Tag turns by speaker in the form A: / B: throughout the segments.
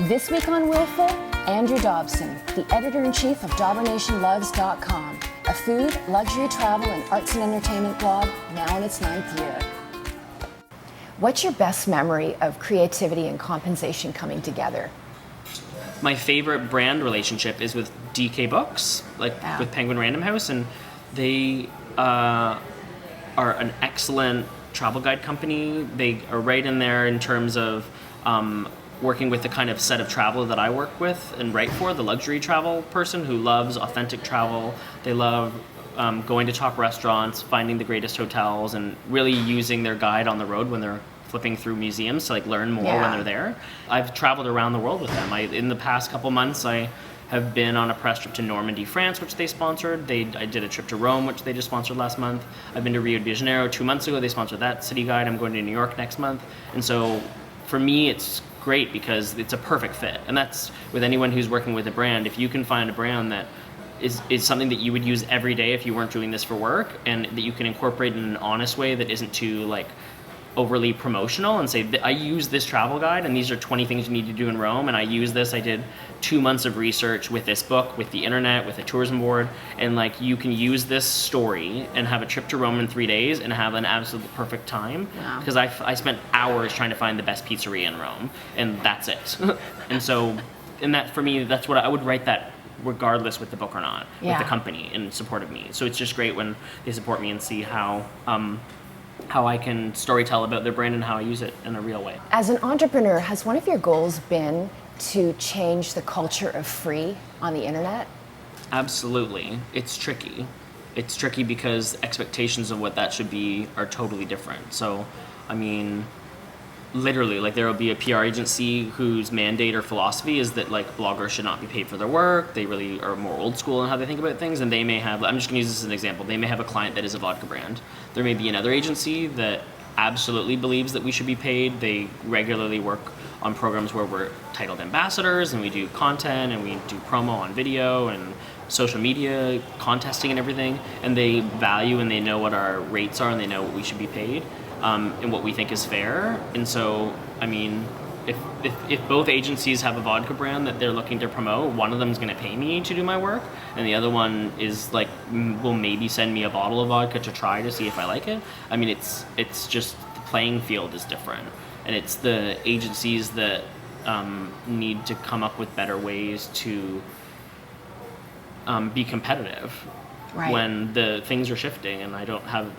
A: This week on Willful, Andrew Dobson, the editor-in-chief of DobberNationLoves.com, a food, luxury, travel, and arts and entertainment blog now in its 9th year. What's your best memory of creativity and compensation coming together?
B: My favorite brand relationship is with DK Books, with Penguin Random House, and they are an excellent travel guide company. They are right in there in terms of working with the kind of set of travel that I work with and write for, the luxury travel person who loves authentic travel. They love going to top restaurants, finding the greatest hotels, and really using their guide on the road when they're flipping through museums to learn more when they're there. I've traveled around the world with them. In the past couple months, I have been on a press trip to Normandy, France, which they sponsored. I did a trip to Rome, which they just sponsored last month. I've been to Rio de Janeiro 2 months ago. They sponsored that city guide. I'm going to New York next month. And so for me, it's great because it's a perfect fit. And that's with anyone who's working with a brand. If you can find a brand that is something that you would use every day if you weren't doing this for work, and that you can incorporate in an honest way that isn't too overly promotional, and say, I use this travel guide and these are 20 things you need to do in Rome, and I use this. I did 2 months of research with this book, with the internet, with a tourism board, and you can use this story and have a trip to Rome in 3 days and have an absolutely perfect time. Because I spent hours trying to find the best pizzeria in Rome, and that's it. And so, that for me, that's what I would write that regardless with the book or not, with the company in support of me. So it's just great when they support me and see how I can storytell about their brand and how I use it in a real way.
A: As an entrepreneur, has one of your goals been to change the culture of free on the internet?
B: Absolutely. It's tricky. It's tricky because expectations of what that should be are totally different. So, literally, there will be a PR agency whose mandate or philosophy is that bloggers should not be paid for their work. They really are more old school in how they think about things, and they may have, I'm just going to use this as an example, they may have a client that is a vodka brand. There may be another agency that absolutely believes that we should be paid. They regularly work on programs where we're titled ambassadors, and we do content, and we do promo on video and social media, contesting and everything, and they value and they know what our rates are and they know what we should be paid. And what we think is fair. And so, if both agencies have a vodka brand that they're looking to promote, one of them is going to pay me to do my work, and the other one is will maybe send me a bottle of vodka to try to see if I like it. It's just the playing field is different, and it's the agencies that need to come up with better ways to be competitive when the things are shifting. And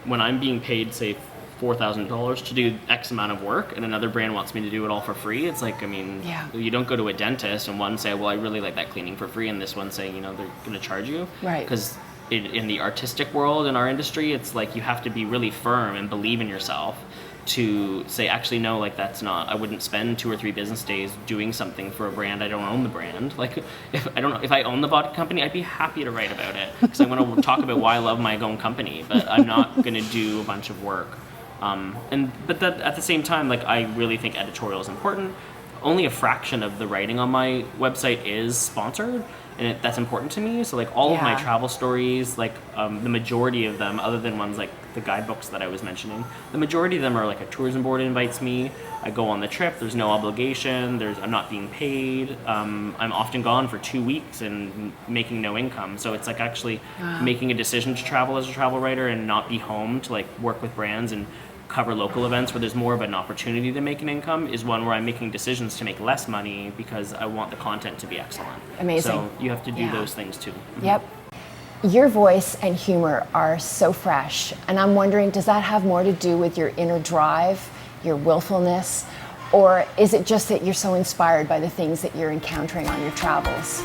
B: when I'm being paid, say, $4,000 to do X amount of work, and another brand wants me to do it all for free. It's you don't go to a dentist and one say, well, I really like that cleaning for free, and this one say, they're going to charge you. Right. Because in the artistic world, in our industry, it's you have to be really firm and believe in yourself to say, actually, no, that's not, I wouldn't spend 2 or 3 business days doing something for a brand. I don't own the brand. If I own the vodka company, I'd be happy to write about it, because I want to talk about why I love my own company, but I'm not going to do a bunch of work. But that at the same time, I really think editorial is important. Only a fraction of the writing on my website is sponsored, and that's important to me. So all of my travel stories, the majority of them, other than ones like the guidebooks that I was mentioning, the majority of them are a tourism board invites me. I go on the trip. There's no obligation. I'm not being paid. I'm often gone for 2 weeks and making no income. So it's actually making a decision to travel as a travel writer and not be home to work with brands and cover local events where there's more of an opportunity to make an income is one where I'm making decisions to make less money because I want the content to be excellent.
A: Amazing.
B: So you have to do those things too.
A: Yep. Your voice and humor are so fresh, and I'm wondering, does that have more to do with your inner drive, your willfulness, or is it just that you're so inspired by the things that you're encountering on your travels?